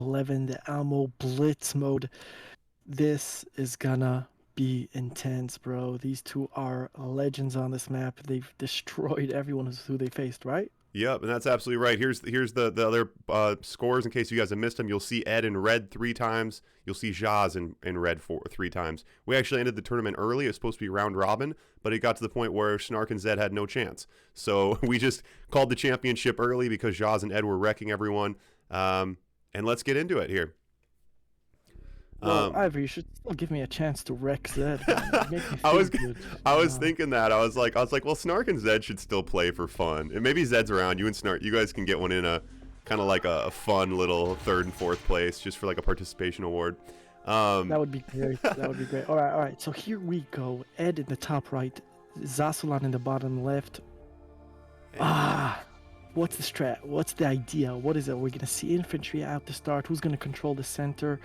11, the ammo blitz mode. This is gonna be intense, bro. These two are legends on this map. They've destroyed everyone who they faced, right? Yep, and that's absolutely right. Here's the other scores in case you guys have missed them. You'll see Ed in red 3 times. You'll see Zhas in red 3 times. We actually ended the tournament early. It was supposed to be round robin, but it got to the point where Snark and Zed had no chance. So we just called the championship early because Zhas and Ed were wrecking everyone. And let's get into it here. Well, Um, Ivor, you should still give me a chance to wreck Zed, man. You make me I feel was good. I was thinking that I was like, well, Snark and Zed should still play for fun, and maybe Zed's around. You and Snark, you guys can get one in a kind of like a fun little third and fourth place, just for like a participation award. That Um, would be great. That would be great. All right, all right. So here we go. Ed in the top right, Zasulan in the bottom left. Ah, what's the strat? What's the idea? What is it? We're gonna see infantry out to start. Who's gonna control the center?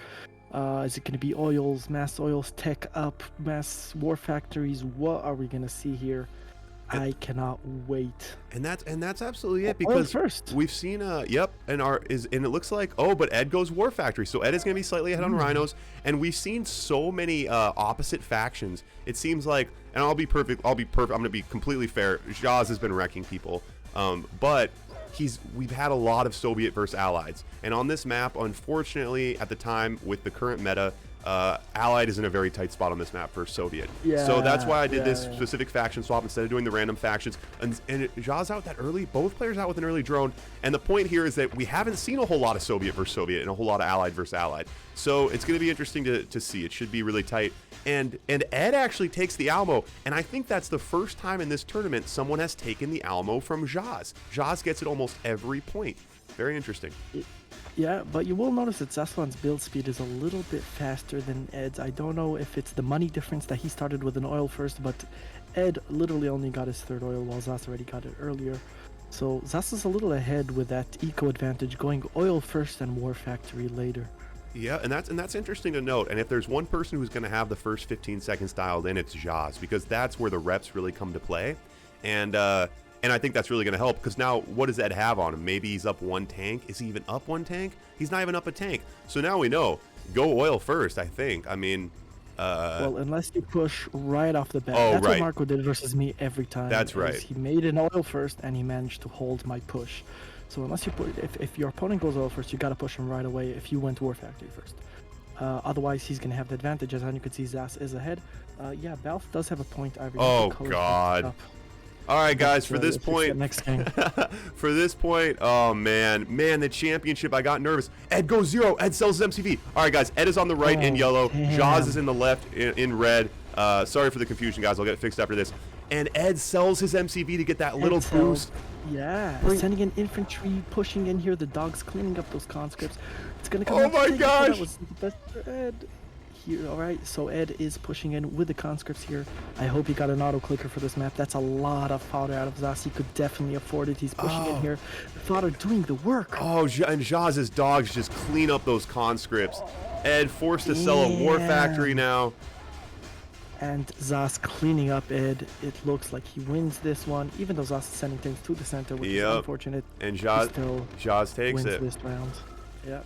Is it gonna be oils, mass oils, tech up, mass war factories? What are we gonna see here? and, I cannot wait. and that's absolutely it Oil because first. we've seen yep, and it looks like, oh, but Ed goes War Factory, so Ed is gonna be slightly ahead on Rhinos, and we've seen so many opposite factions. It seems like, and I'll be perfect. I'm gonna be completely fair. Zhaz has been wrecking people, but we've had a lot of Soviet versus Allies, and on this map, unfortunately, at the time with the current meta, Allied is in a very tight spot on this map for Soviet. So that's Yeah, why I did this yeah. specific faction swap instead of doing the random factions. And Zha's out that early, both players out with an early drone. And the point here is that we haven't seen a whole lot of Soviet versus Soviet and a whole lot of Allied versus Allied. So it's going to be interesting to see. It should be really tight. And Ed actually takes the Alamo, and I think that's the first time in this tournament someone has taken the Alamo from Zhaz. Zhaz gets it almost every point. Very interesting. Yeah, but you will notice that Zaslan's build speed is a little bit faster than Ed's. I don't know if it's the money difference that he started with an oil first, but Ed literally only got his third oil while Zas already got it earlier. So Zas is a little ahead with that eco advantage, going oil first and war factory later. Yeah, and that's interesting to note. And if there's one person who's going to have the first 15 seconds dialed in, it's Zhaz, because that's where the reps really come to play. And I think that's really going to help, because now what does Ed have on him? Maybe he's up 1 tank. Is he even up 1 tank? He's not even up a tank. So now we know. Go oil first, I think. I mean, Well, unless you push right off the bat. oh, That's what right. Marco did versus me every time. That's Is right. he made an oil first and he managed to hold my push. So unless you put, if your opponent goes oil first, you gotta push him right away. If you went war factory first, otherwise he's gonna have the advantage. As you can see, Zas is ahead. Yeah, Balf does have a point. Ivory. Oh, The colors mixed God. up, All right, guys, but for this we'll fix that point, next game. for this point, oh man, the championship, I got nervous. Ed goes 0. Ed sells his MCV. All right, guys, Ed is on the right in Oh, yellow. Zhaz is damn. in the left in red. Sorry for the confusion, guys. I'll get it fixed after this. And Ed sells his MCV to get that little Edsel, boost. yeah, Bring- sending in infantry, pushing in here. The dog's cleaning up those conscripts. It's gonna come Oh out my big. gosh! That was the best for Ed. Here, all right. So Ed is pushing in with the conscripts here. I hope he got an auto clicker for this map. That's a lot of fodder out of Zas. He could definitely afford it. He's pushing in here. The fodder doing the work. Oh, and Zhaz's dogs just clean up those conscripts. Ed forced to sell a war factory Damn. now. And Zas cleaning up Ed. It looks like he wins this one, even though Zas is sending things to the center, which is Yep. unfortunate. And He Zhaz, still Zhaz takes wins it. this round. Yep.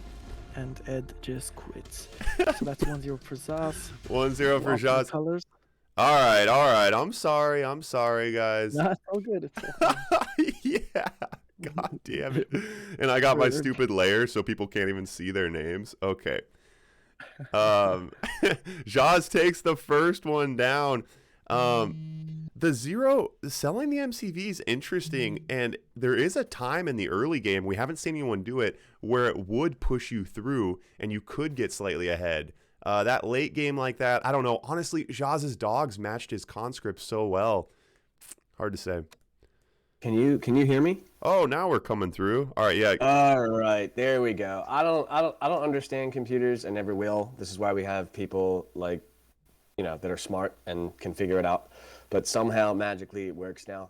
And Ed just quits. So that's 1-0 for Zas. 1-0 for Swap the Zhaz. colors. All right, all right. I'm sorry, guys. Nah, it's all good. It's all good. Yeah. God damn it. And I got my Rude. stupid layer so people can't even see their names. Okay. Zhaz takes the first one down. The zero selling the MCV is interesting, and there is a time in the early game, we haven't seen anyone do it, where it would push you through and you could get slightly ahead. That late game like that, I don't know. Honestly, Zhaz's dogs matched his conscripts so well. Hard to say. Can you hear me? Oh, now we're coming through. All right, yeah. All right, there we go. I don't understand computers and never will. This is why we have people like, that are smart and can figure it out. But somehow magically it works now.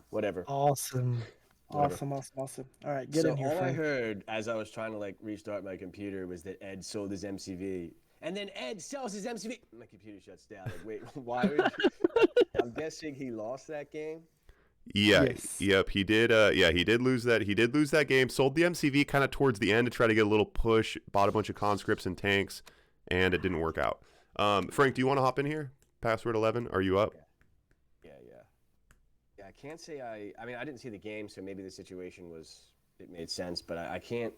Whatever. Awesome. Whatever. Awesome. All right, get So in here, all I friend. heard as I was trying to like restart my computer was that Ed sold his MCV. And then Ed sells his MCV. My computer shuts down. Like, wait, why would you? I'm guessing he lost that game. Yeah, Yes. yep, he did. Yeah, he did lose that. He did lose that game. Sold the MCV kind of towards the end to try to get a little push. Bought a bunch of conscripts and tanks, and it didn't work out. Frank, do you want to hop in here? Password 11. Are you up? Yeah, yeah. Yeah, I can't say I mean, I didn't see the game, so maybe the situation it made sense, but I can't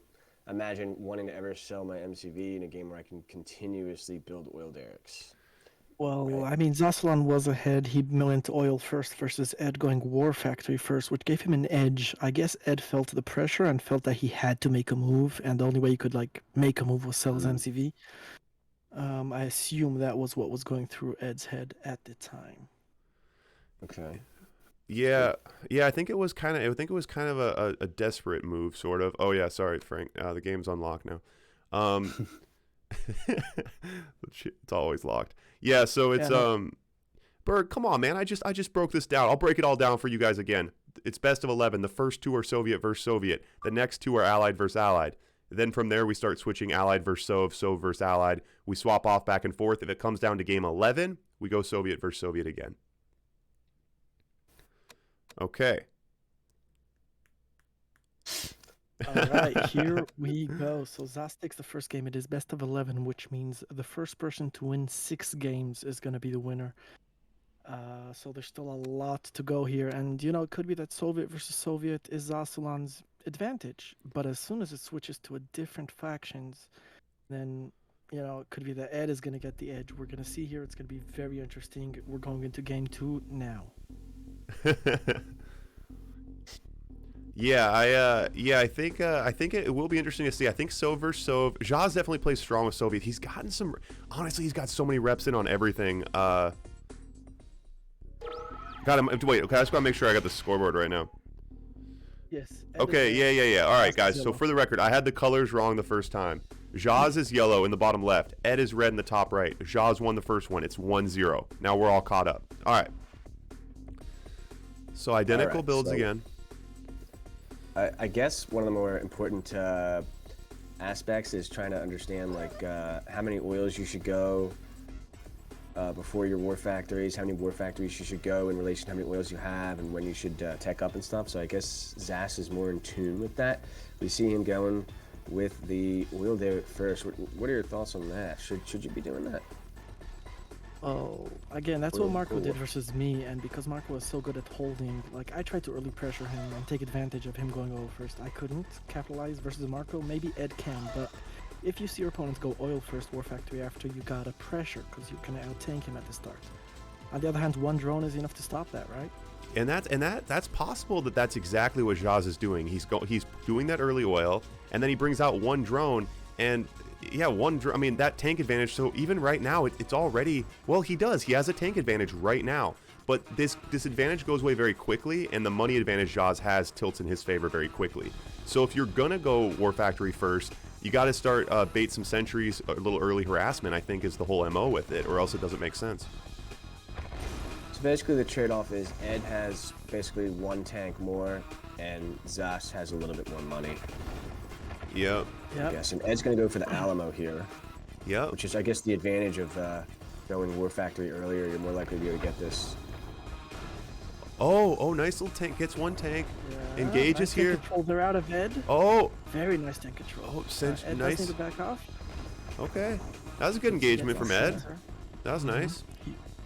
imagine wanting to ever sell my MCV in a game where I can continuously build oil derricks. Well, Right. I mean, Zaslan was ahead. He went oil first versus Ed going War Factory first, which gave him an edge. I guess Ed felt the pressure and felt that he had to make a move, and the only way he could like make a move was sell his MCV. I assume that was what was going through Ed's head at the time. Okay. Yeah, yeah. I think it was kind of. I think it was kind of a desperate move, sort of. Oh yeah, sorry, Frank. The game's unlocked now. It's always locked. Yeah, so it's Berg, come on, man. I just broke this down. I'll break it all down for you guys again. It's best of 11. The first two are Soviet versus Soviet. The next two are Allied versus Allied. Then from there we start switching Allied versus Sov versus Allied. We swap off back and forth. If it comes down to game 11, we go Soviet versus Soviet again. Okay. All right, here we go. So Zhas takes the first game. It is best of 11, which means the first person to win 6 games is going to be the winner. So there's still a lot to go here. And, you know, it could be that Soviet versus Soviet is Zasulan's advantage. But as soon as it switches to a different factions, then, you know, it could be that Ed is going to get the edge. We're going to see here. It's going to be very interesting. We're going into game 2 now. Yeah, I think it will be interesting to see. I think Sov versus Sov. Zhas definitely plays strong with Soviet. He's gotten some. Honestly, he's got so many reps in on everything. Got him. Wait, okay. I just gotta make sure I got the scoreboard right now. Yes. Okay. Yeah. All right, guys. So for the record, I had the colors wrong the first time. Zhas is yellow in the bottom left. Ed is red in the top right. Zhas won the first one. It's 1-0. Now we're all caught up. All right. So identical builds again. I guess one of the more important aspects is trying to understand like how many oils you should go before your war factories, how many war factories you should go in relation to how many oils you have, and when you should tech up and stuff. So I guess Zhas is more in tune with that. We see him going with the oil there first. What are your thoughts on that? Should you be doing that? Oh, again, that's what Marco did versus me, and because Marco was so good at holding, like, I tried to early pressure him and take advantage of him going oil first. I couldn't capitalize versus Marco. Maybe Ed can, but if you see your opponents go oil first, war factory after, you gotta pressure, because you can out-tank him at the start. On the other hand, one drone is enough to stop that, right? And that's possible that's exactly what Zhas is doing. He's doing that early oil, and then he brings out one drone, and yeah, I mean, that tank advantage. So even right now, it's already, well, he has a tank advantage right now, but this advantage goes away very quickly, and the money advantage Zhas has tilts in his favor very quickly. So if you're gonna go war factory first, you got to start bait some sentries, a little early harassment, I think, is the whole MO with it, or else it doesn't make sense. So basically the trade-off is Ed has basically one tank more, and Zhas has a little bit more money. Yep. I guess, and Ed's going to go for the Alamo here. Yep. Which is, I guess, the advantage of going War Factory earlier. You're more likely to be able to get this. Oh, nice little tank. Gets one tank. Yeah, Engages nice here. Tank control. They're out of Ed. Oh. Very nice tank control. Oh, Ed nice. does need to back off. Okay. That was a good engagement from Ed. That was nice.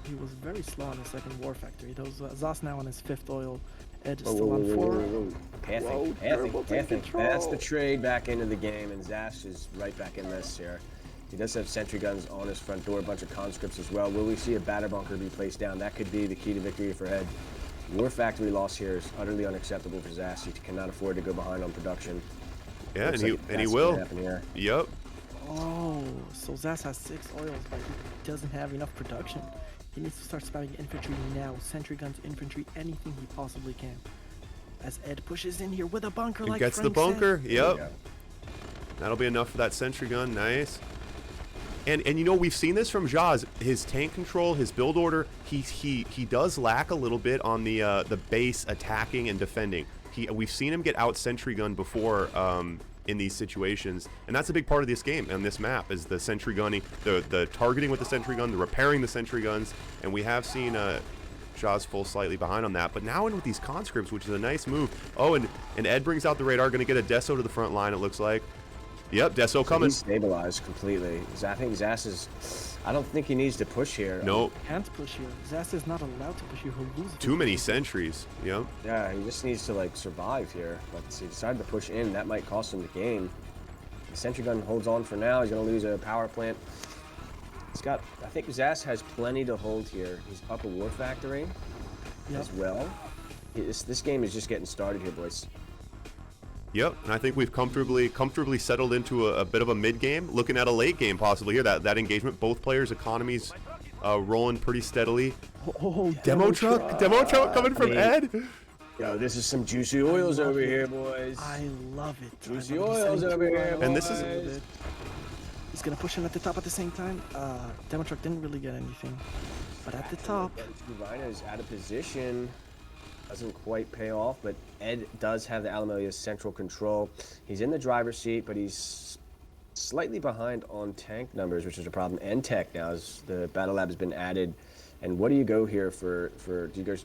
He was very slow on the second war factory. Zhas now on his 5th oil. Ed is still on 4. Pathing. That's the trade back into the game, and Zhas is right back in this here. He does have sentry guns on his front door, a bunch of conscripts as well. Will we see a batter bunker be placed down? That could be the key to victory for Ed. War factory loss here is utterly unacceptable for Zhas. He cannot afford to go behind on production. Yeah, and he will. Yep. Oh, so Zhas has 6 oils, but he doesn't have enough production. He needs to start spamming infantry now. Sentry guns, infantry, anything he possibly can. As Ed pushes in here with a bunker like gets Frank the bunker. said. Yep. That'll be enough for that sentry gun. Nice. And you know, we've seen this from Zhas. His tank control, his build order, he does lack a little bit on the base attacking and defending. We've seen him get out sentry gun before in these situations, and that's a big part of this game and this map is the sentry gunning, the targeting with the sentry gun, the repairing the sentry guns, and we have seen Zhas full slightly behind on that. But now in with these conscripts, which is a nice move. Oh, and Ed brings out the radar, going to get a Deso to the front line, it looks like. Yep, Deso coming. He's stabilized completely. I think Zhas is... I don't think he needs to push here. Nope. Can't push here. Zhas is not allowed to push here. He'll lose. Too many sentries. Yep. Yeah, he just needs to like survive here. But he decided to push in. That might cost him the game. The sentry gun holds on for now. He's gonna lose a power plant. He's got. I think Zhas has plenty to hold here. He's up a war factory as well. This game is just getting started here, boys. Yep, and I think we've comfortably settled into a bit of a mid game, looking at a late game possibly here. That engagement, both players' economies rolling pretty steadily. Oh, demo truck coming from Ed. Yo, this is some juicy oils over here, boys. I love it. Juicy oils over here, boys. And this is. He's gonna push in at the top at the same time. Demo truck didn't really get anything, but at the top. Rhino's out of position. Doesn't quite pay off, but Ed does have the Alamelia's central control. He's in the driver's seat, but he's slightly behind on tank numbers, which is a problem, and tech now as the battle lab has been added. And what do you go here for do you go?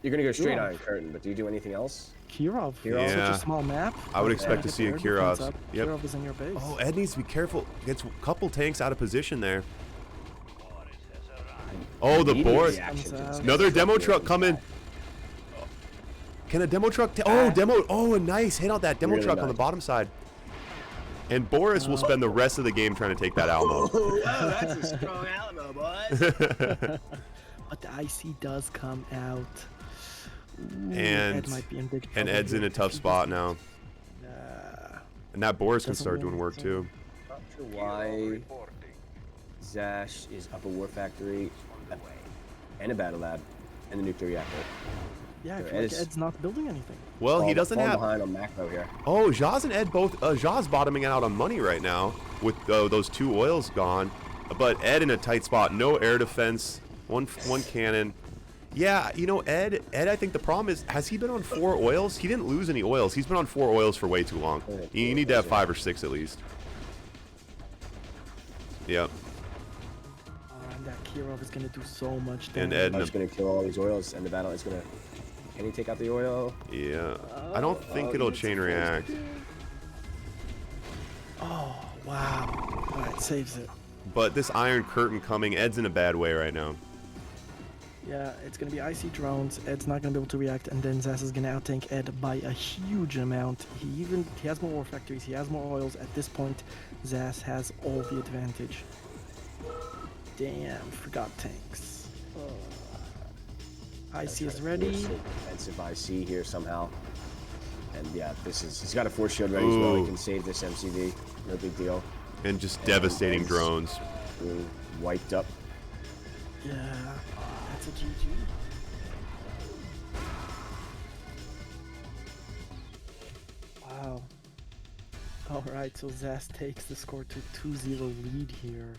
You're gonna go straight Iron Curtain, but do you do anything else? Kirov. Yeah. Such a small map. I would expect to see a Kirov. Yep. Kirov is in your base. Oh, Ed needs to be careful. Gets a couple tanks out of position there. Oh, the Boris. Another demo truck coming. Can a demo truck? Oh, a nice hit on that demo truck on the bottom side. And Boris will spend the rest of the game trying to take that Alamo. Oh, wow, that's a strong Alamo, boys. But the IC does come out. Ooh, and Ed might be in big trouble Ed's here in a tough spot now. And that Boris can start doing work too. Not sure why Zhas is up a war factory and a battle lab and a nuclear reactor. Yeah, I feel like Ed's not building anything. Well, he doesn't have. Behind on macro here. Oh, Zhas and Ed both. Zhas bottoming out on money right now with those 2 oils gone, but Ed in a tight spot. No air defense. One cannon. Yeah, you know, Ed. I think the problem is, has he been on 4 oils? He didn't lose any oils. He's been on 4 oils for way too long. You need to have 5 or 6 at least. Yep. And that Kirov is gonna do so much damage. And Ed is gonna kill all these oils, and the battle is gonna. Can he take out the oil? Yeah. I don't think it'll chain react. Oh, wow. Alright, saves it. But this Iron Curtain coming, Ed's in a bad way right now. Yeah, it's gonna be IC drones. Ed's not gonna be able to react, and then Zhas is gonna outtank Ed by a huge amount. He has more war factories. He has more oils. At this point, Zhas has all the advantage. Damn, forgot tanks. IC is ready. Defensive IC here somehow. And yeah, he's got a force shield ready as well. He can save this MCV. No big deal. And just devastating drones. Being wiped up. Yeah, that's a GG. Wow. Alright, so Zhas takes the score to 2-0 lead here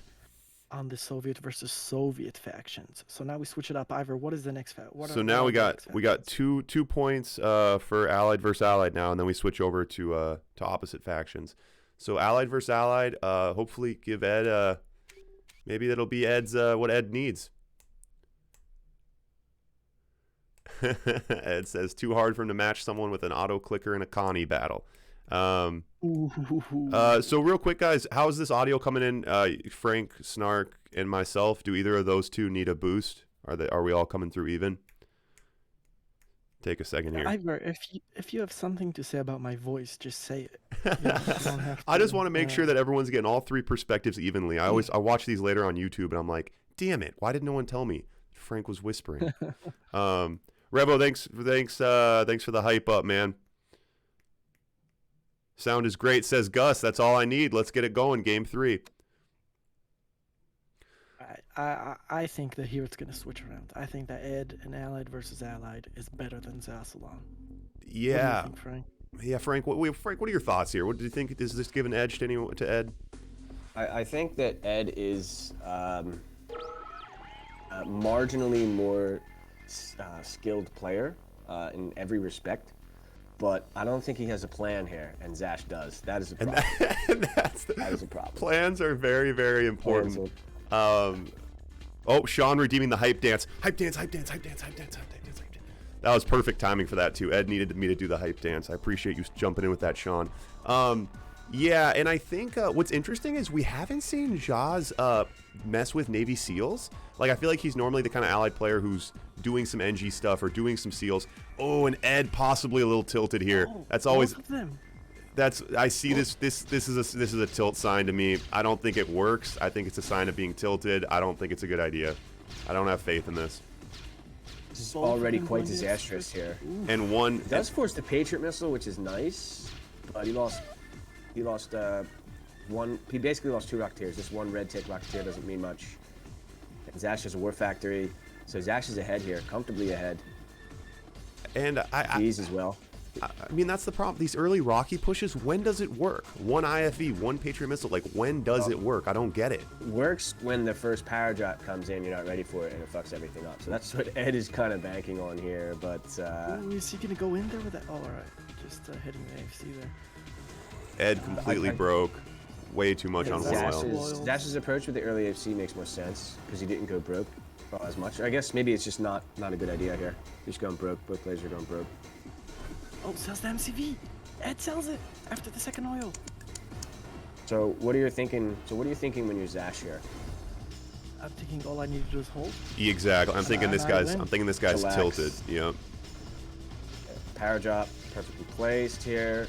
on the Soviet versus Soviet factions. So now we switch it up. Ivor, what is the next fact? So now we got two points for Allied versus Allied now, and then we switch over to opposite factions. So Allied versus Allied, hopefully give Ed maybe that'll be Ed's what Ed needs. Ed says too hard for him to match someone with an auto clicker in a Connie battle. So real quick, guys, how's this audio coming in? Frank, Snark, and myself, do either of those two need a boost? Are we all coming through even? Take a second here. Ivor, if you have something to say about my voice, just say it. You don't have to, I just want to make sure that everyone's getting all 3 perspectives evenly. I watch these later on YouTube, and I'm like, damn it, why did no one tell me? Frank was whispering. Revo, thanks for the hype up, man. Sound is great, says Gus. That's all I need. Let's get it going. Game 3. I think that here it's going to switch around. I think that Ed and Allied versus Allied is better than Zasalan. Yeah. What do you think, Frank? Yeah, Frank. What are your thoughts here? What do you think? Does this give an edge to Ed? I think that Ed is marginally more skilled player in every respect. But I don't think he has a plan here, and Zhas does. That is a problem. That is a problem. Plans are very, very important. Oh, Sean redeeming the hype dance. Hype dance, hype dance, hype dance, hype dance, hype dance, hype dance. That was perfect timing for that, too. Ed needed me to do the hype dance. I appreciate you jumping in with that, Sean. Yeah, and I think what's interesting is we haven't seen Zhas mess with Navy SEALs. Like, I feel like he's normally the kind of allied player who's doing some NG stuff or doing some SEALs. Oh, and Ed possibly a little tilted here. Oh, That's always... both of them. I see this is a tilt sign to me. I don't think it works. I think it's a sign of being tilted. I don't think it's a good idea. I don't have faith in this. This is already quite disastrous here. And one It does force the Patriot missile, which is nice, but he lost one. He basically lost 2 Rocketeers. Just one red tick Rocketeer doesn't mean much. And Zhas has a War Factory, so Zhas is ahead here, comfortably ahead. and These as well. I mean, that's the problem. These early Rocky pushes, when does it work? One IFV, one Patriot missile. Like, when does it work? I don't get it. Works when the first power drop comes in, you're not ready for it, and it fucks everything up. So that's what Ed is kind of banking on here, but... Ooh, is he gonna go in there with that? Oh, alright. Just hitting the AFC there. Ed completely broke. Way too much on one oil. Zhas's approach with the early AFC makes more sense, because he didn't go broke as much. I guess maybe it's just not a good idea here. He's going broke. Both players are going broke. Oh, sells the MCV. Ed sells it after the second oil. So what are you thinking? So what are you thinking when you're Zhas here? I'm thinking all I need to do is hold. Exactly. I'm thinking this guy's Relax. tilted. Yeah. Power drop, perfectly placed here.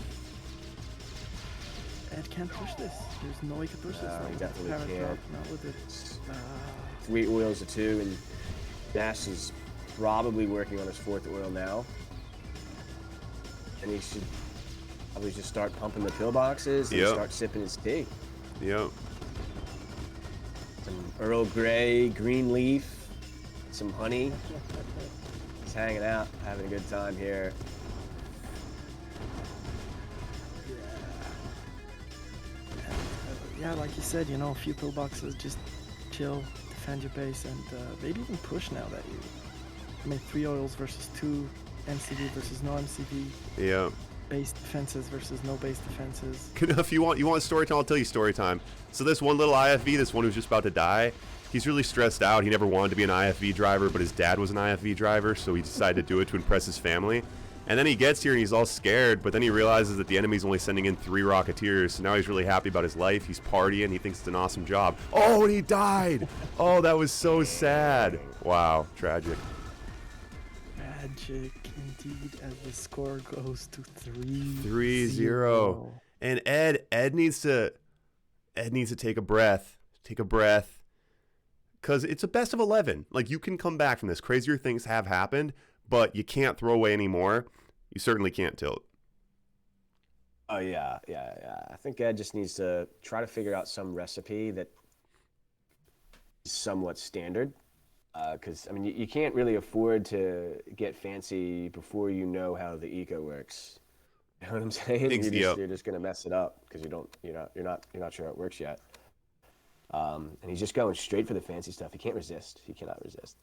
Ed can't push this. There's no way he can push this. No, he definitely Power can't. drop, not with it. 3 oils to 2, and Zhas is probably working on his 4th oil now. And he should probably just start pumping the pillboxes and start sipping his tea. Yep. Some Earl Grey, green leaf, some honey. He's hanging out, having a good time here. Yeah, like you said, you know, a few pillboxes, just chill, defend your base, and maybe even push now that you... I mean, 3 oils versus 2, MCV versus no MCV. Yeah. Base defenses versus no base defenses. If you want story time, I'll tell you story time. So this one little IFV, this one who's just about to die, he's really stressed out. He never wanted to be an IFV driver, but his dad was an IFV driver, so he decided to do it to impress his family. And then he gets here and he's all scared, but then he realizes that the enemy's only sending in 3 Rocketeers, so now he's really happy about his life. He's partying. He thinks it's an awesome job. Oh, and he died! Oh, that was so sad. Wow, tragic. Tragic indeed, as the score goes to 3-0. 3-0. And Ed needs to take a breath. Take a breath. Because it's a best of 11. Like, you can come back from this. Crazier things have happened, but you can't throw away anymore. You certainly can't tilt. Oh, yeah. I think Ed just needs to try to figure out some recipe that is somewhat standard. Because, I mean, you can't really afford to get fancy before you know how the eco works. You know what I'm saying? You're just gonna mess it up because you're not sure how it works yet. And he's just going straight for the fancy stuff. He can't resist. He cannot resist.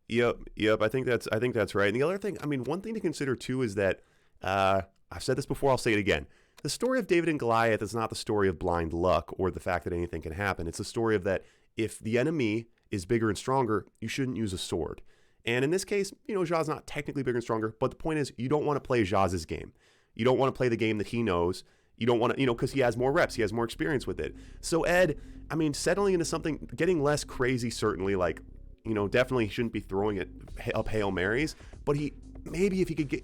Yep. I think that's right. And the other thing, I mean, one thing to consider too is that I've said this before. I'll say it again. The story of David and Goliath is not the story of blind luck or the fact that anything can happen. It's the story of that if the enemy is bigger and stronger, you shouldn't use a sword. And in this case, you know, Zhas not technically bigger and stronger, but the point is you don't want to play Zhas's game. You don't want to play the game that he knows. You don't want to, you know, because he has more reps, he has more experience with it. So Ed, I mean, settling into something, getting less crazy, certainly, like, you know, definitely shouldn't be throwing it up Hail Marys, but maybe if he could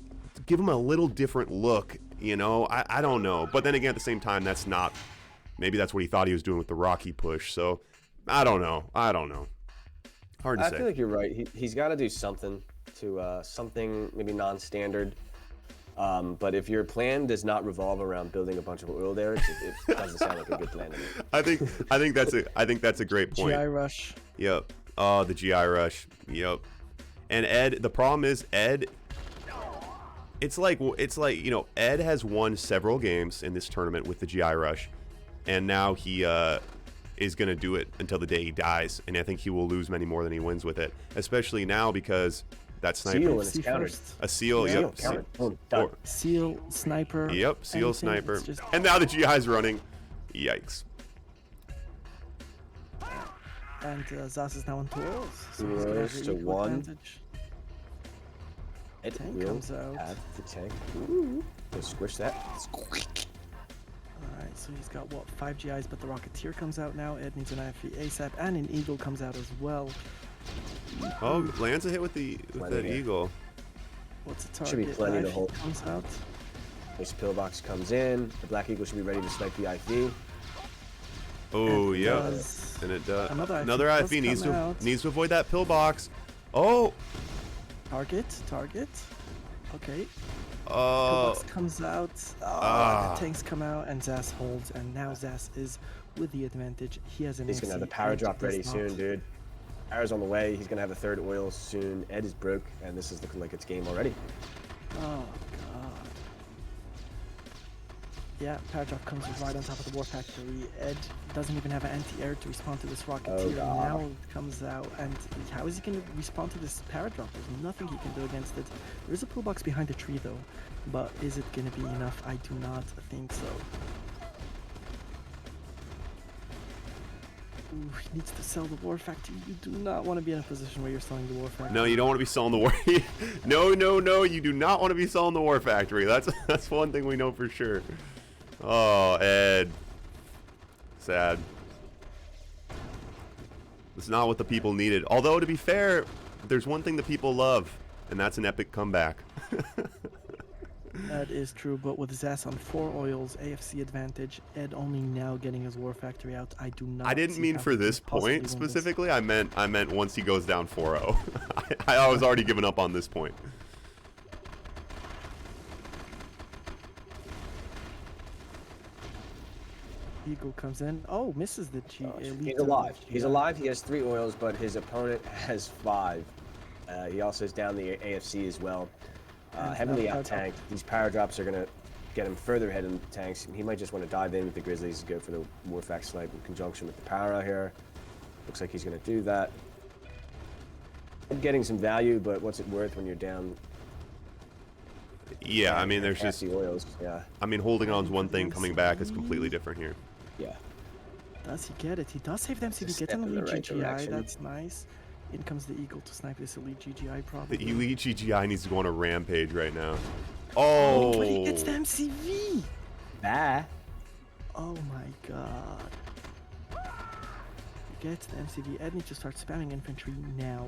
give him a little different look, you know, I don't know. But then again, at the same time, maybe that's what he thought he was doing with the Rocky push. So I don't know. Hard to say. I feel like you're right. He's got to do something maybe non-standard. But if your plan does not revolve around building a bunch of oil derricks, it doesn't sound like a good plan to me. I think that's a great point. GI rush. Yep. Oh, the GI rush. Yep. And Ed, the problem is Ed. It's like you know, Ed has won several games in this tournament with the GI rush, and now he is going to do it until the day he dies, and I think he will lose many more than he wins with it, especially now because that sniper. Seal and it's countered. A seal, yeah. yep. Seal, sniper. Yep, seal, anything. sniper. And now the GI's running. Yikes. And Zhas is now on 2 oils, so he's Two gonna oils have to the equal 1. advantage. It Tank will comes out. have the tank. Ooh. Let's squish that. Alright, so he's got what, 5 GIs, but the Rocketeer comes out now. Ed needs an IFV ASAP, and an Eagle comes out as well. Oh, lands a hit with that here. Eagle. What's the target? Should be plenty to IFV hold. comes out. This pillbox comes in. The Black Eagle should be ready to snipe the IV. Oh, It yeah. does. And it does. Another Another IFV IFV does needs come to out. needs to avoid that pillbox. Oh. Target. Okay. Oh. Pillbox comes out. The tanks come out, and Zhas holds, and now Zhas is with the advantage. He has an He's gonna have the AC, power Ed drop ready does soon, not. dude. Power's on the way. He's gonna have a 3rd oil soon. Ed is broke, and this is looking like it's game already. Oh god. Yeah, power drop comes right on top of the War Factory. Ed doesn't even have an anti-air to respond to this Rocketeer. God. Now it comes out, and how is he going to respond to this power drop? There's nothing he can do against it. There is a pillbox behind the tree though, but is it going to be enough? I do not think so. Ooh, he needs to sell the War Factory. You do not want to be in a position where you're selling the War Factory. No, you don't want to be selling the war. No, you do not want to be selling the War Factory. That's one thing we know for sure. Oh, Ed. Sad. It's not what the people needed. Although, to be fair, there's one thing the people love, and that's an epic comeback. That is true, but with Zhas on 4 oils, AFC advantage, Ed only now getting his War Factory out. I do not. I didn't see mean how for he can this possibly win point this. specifically. I meant once he goes down 4-0. I was already giving up on this point. Eagle comes in. Oh, misses the G. He's alive. He's alive. He has 3 oils, but his opponent has 5. He also is down the AFC as well. And Heavily now out tanked. These power drops are gonna get him further ahead in the tanks. He might just want to dive in with the Grizzlies and go for the Warfax snipe in conjunction with the power out here. Looks like he's gonna do that. I'm getting some value, but what's it worth when you're down? Yeah, I mean, there's half just. the oils. Yeah. I mean, holding on is one thing. Coming back is completely different here. Yeah. Does he get it? He does save the MCV. It's a Gets an step in the elite right GGI. direction. That's nice. In comes the Eagle to snipe this elite GGI probably. The elite GGI needs to go on a rampage right now. Oh, Oh. but he gets the MCV. Bah. Oh my god. He gets the MCV. Ed needs to start spamming infantry now.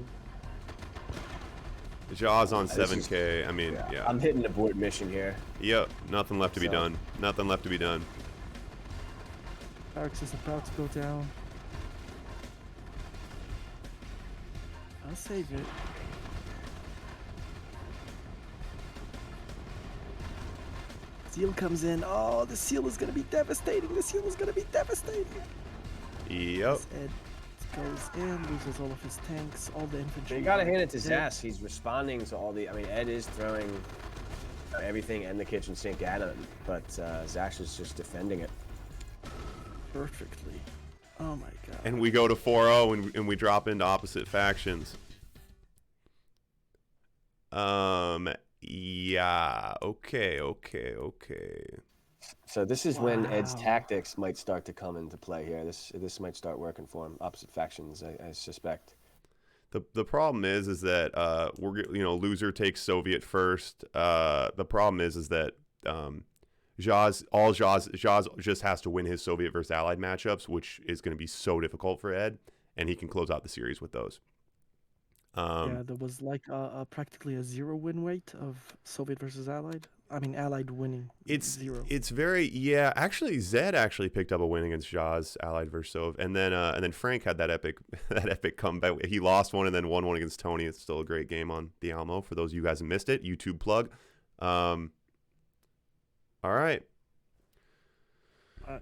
Zhas on This is- 7K. I mean, yeah. I'm hitting abort mission here. Yep. Nothing left to be So- done. Nothing left to be done. Barracks is about to go down. I'll save it. Seal comes in. Oh, the seal is gonna be devastating. The seal is gonna be devastating. Yep. As Ed goes in, loses all of his tanks, all the infantry. You gotta hand it to dead. Zhas. He's responding to all the. I mean, Ed is throwing everything and the kitchen sink at him, but Zhas is just defending it. Perfectly. Oh my god. And we go to 4-0 and we drop into opposite factions. Yeah. Okay. So this is when Ed's Wow. tactics might start to come into play here. This might start working for him. Opposite factions, I suspect. The problem is that loser takes Soviet first. The problem is that Zhas just has to win his Soviet versus Allied matchups, which is going to be so difficult for Ed, and he can close out the series with those. Yeah, there was like practically a 0 win rate of Soviet versus Allied. I mean, Allied winning. It's 0. It's very Actually, Zed actually picked up a win against Zhas, Allied versus Sov, and then Frank had that epic comeback. He lost one and then won one against Tony. It's still a great game on the Alamo. For those of you guys who missed it, YouTube plug. All right.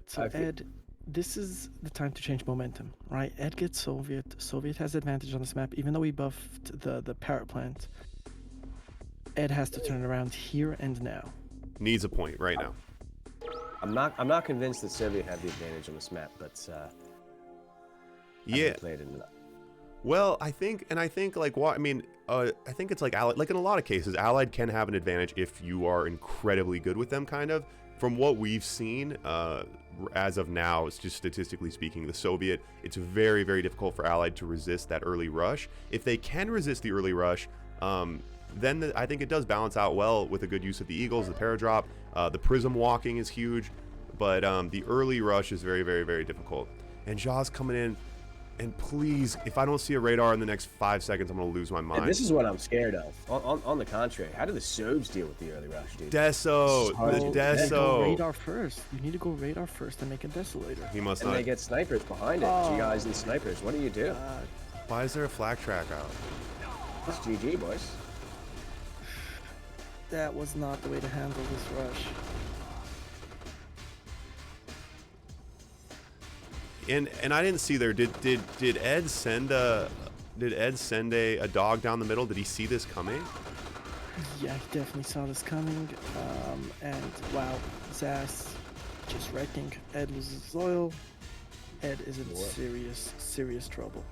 So Ed, this is the time to change momentum, right? Ed gets Soviet. Soviet has advantage on this map, even though we buffed the parrot plant. Ed has to turn it around here and now. Needs a point right now. I'm not convinced that Soviet had the advantage on this map, but Yeah. played it enough. Well, I think like what I mean. I think it's like Allied. Like in a lot of cases, Allied can have an advantage if you are incredibly good with them. Kind of from what we've seen, as of now, it's just statistically speaking, the Soviet, it's very, very difficult for Allied to resist that early rush. If they can resist the early rush, then I think it does balance out well with a good use of the Eagles, the Paradrop. The Prism walking is huge, but the early rush is very, very, very difficult. And Zhas coming in, and please, if I don't see a radar in the next 5 seconds, I'm going to lose my mind. And this is what I'm scared of. On the contrary, how do the Sobs deal with the early rush, dude? Deso, the Deso. Go radar first. You need to go radar first and make a Desolator. He must And not. they get snipers behind it. You guys and snipers. What do you do? Why is there a flag track out? It's GG, boys. That was not the way to handle this rush. And I didn't see there. Did Ed send a dog down the middle? Did he see this coming? Yeah, he definitely saw this coming. And wow, Zhas just wrecking. Ed loses oil. Ed is in serious trouble.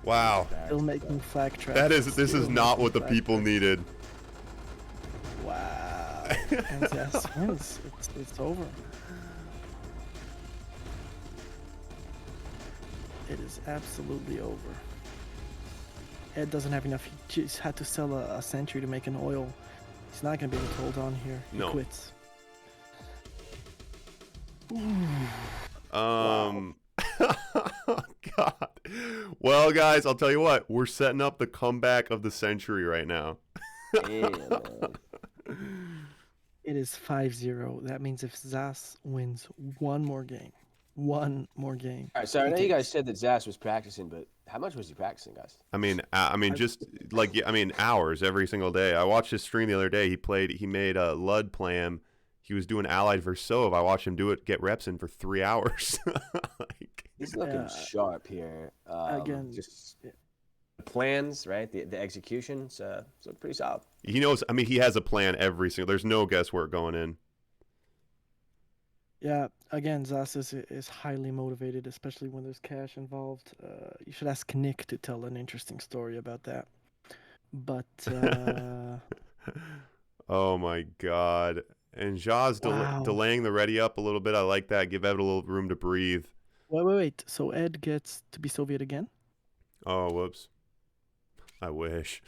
Wow. Still making flag tracks. This is not what the people needed. Wow. And Zhas wins. It's over. It is absolutely over. Ed doesn't have enough. He just had to sell a sentry to make an oil. He's not going to be able to hold on here. He quits. God. Well, guys, I'll tell you what. We're setting up the comeback of the century right now. Yeah, It is 5-0. That means if Zhas wins one more game. All right, so I know you guys said that Zhas was practicing, but how much was he practicing, guys? I mean, hours every single day. I watched his stream the other day. He made a Lud plan. He was doing Allied versus Sov. I watched him do it, get reps in for 3 hours. He's looking sharp here. Again, just the plans, right? The executions, so pretty solid. He knows. I mean, he has a plan every single. There's no guesswork going in. Yeah, again, Zhas is highly motivated, especially when there's cash involved. You should ask Nick to tell an interesting story about that. But oh my God! And Zhas delaying the ready up a little bit. I like that. Give Ed a little room to breathe. Wait. So Ed gets to be Soviet again? Oh, whoops. I wish.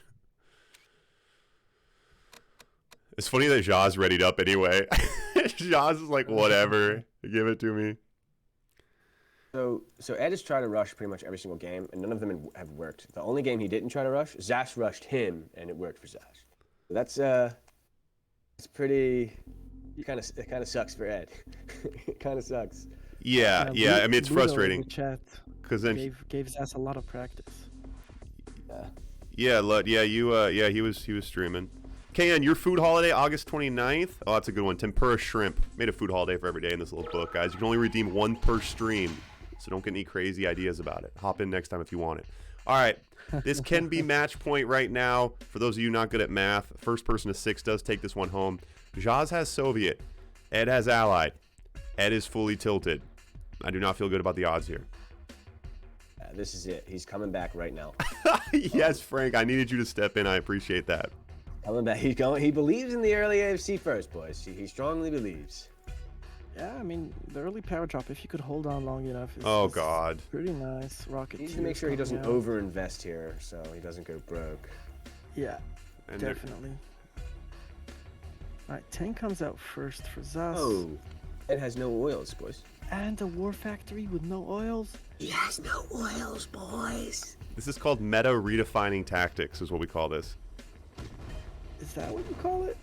It's funny that Zhas readied up anyway. Zhas is like, whatever, give it to me. So Ed has tried to rush pretty much every single game, and none of them have worked. The only game he didn't try to rush, Zhas rushed him, and it worked for Zhas. So that's it's pretty. It kind of sucks for Ed. It kind of sucks. Yeah. I mean, it's frustrating. Because then gave Zhas a lot of practice. He was streaming. KN, your food holiday, August 29th. Oh, that's a good one. Tempura shrimp. Made a food holiday for every day in this little book, guys. You can only redeem one per stream, so don't get any crazy ideas about it. Hop in next time if you want it. All right, this can be match point right now. For those of you not good at math, first person to 6 does take this one home. Zhas has Soviet. Ed has Allied. Ed is fully tilted. I do not feel good about the odds here. This is it. He's coming back right now. Yes, Frank, I needed you to step in. I appreciate that. Coming back. He believes in the early AFC first, boys. He strongly believes. Yeah, I mean, the early power drop, if you could hold on long enough, is God, pretty nice. Rocket. He needs to make sure he doesn't overinvest here, so he doesn't go broke. Yeah, and definitely. All right, 10 comes out first for Zhas. Oh, it has no oils, boys. And a war factory with no oils. He has no oils, boys. This is called meta redefining tactics, is what we call this. Is that what you call it?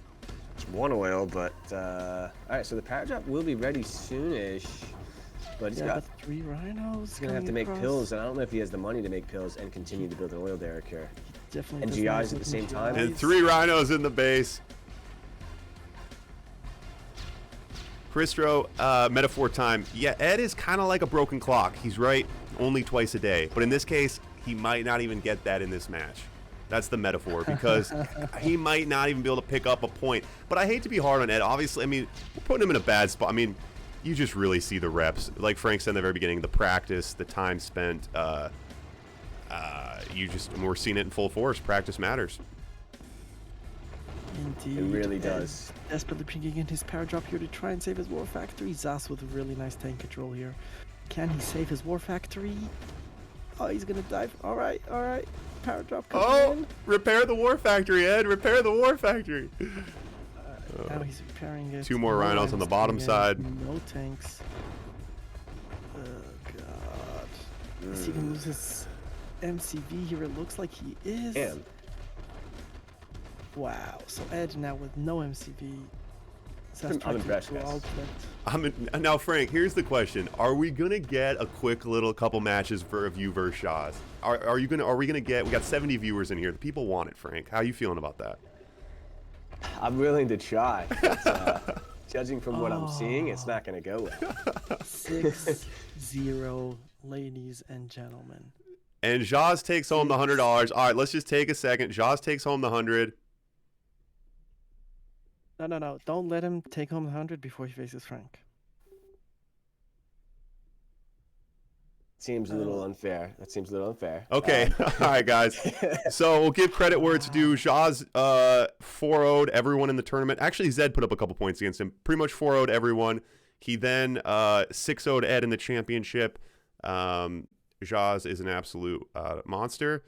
It's one oil, but all right. So the power drop will be ready soonish, but he's got 3 rhinos. He's gonna have to make pills, and I don't know if he has the money to make pills and continue to build an oil derrick here. Definitely. And GIs at the same time. And 3 rhinos in the base. Cristro, metaphor time. Yeah, Ed is kind of like a broken clock. He's right only twice a day, but in this case, he might not even get that in this match. That's the metaphor, because he might not even be able to pick up a point. But I hate to be hard on Ed. Obviously, I mean, we're putting him in a bad spot. I mean, you just really see the reps. Like Frank said in the very beginning, the practice, the time spent. And we're seeing it in full force. Practice matters. Indeed. It really Ed does. desperately picking in his power drop here to try and save his War Factory. Zhas with a really nice tank control here. Can he save his War Factory? Oh, he's gonna dive. All right. Power drop coming in. Repair the War Factory, Ed. Repair the War Factory. Now he's repairing it. 2 more No rhinos on the rhinos bottom coming in, side. No tanks. Oh god. Is he gonna lose his MCV here? It looks like he is. Damn. Wow. So Ed now with no MCV. I'm impressed, guys. Now, Frank, here's the question: are we gonna get a quick little couple matches for of you versus Zhas? Are we gonna get? We got 70 viewers in here. The people want it, Frank. How you feeling about that? I'm willing to try. But, judging from what I'm seeing, it's not going to go well. 6-0, ladies and gentlemen. And Zhas takes home the $100. All right, let's just take a second. Zhas takes home the 100. No. Don't let him take home the 100 before he faces Frank. Seems a little unfair. That seems a little unfair. Okay, all right, guys. So we'll give credit where it's due. Zhas 4-0'd everyone in the tournament. Actually, Zed put up a couple points against him. Pretty much 4-0'd everyone. He then 6-0'd Ed in the championship. Zhas is an absolute monster.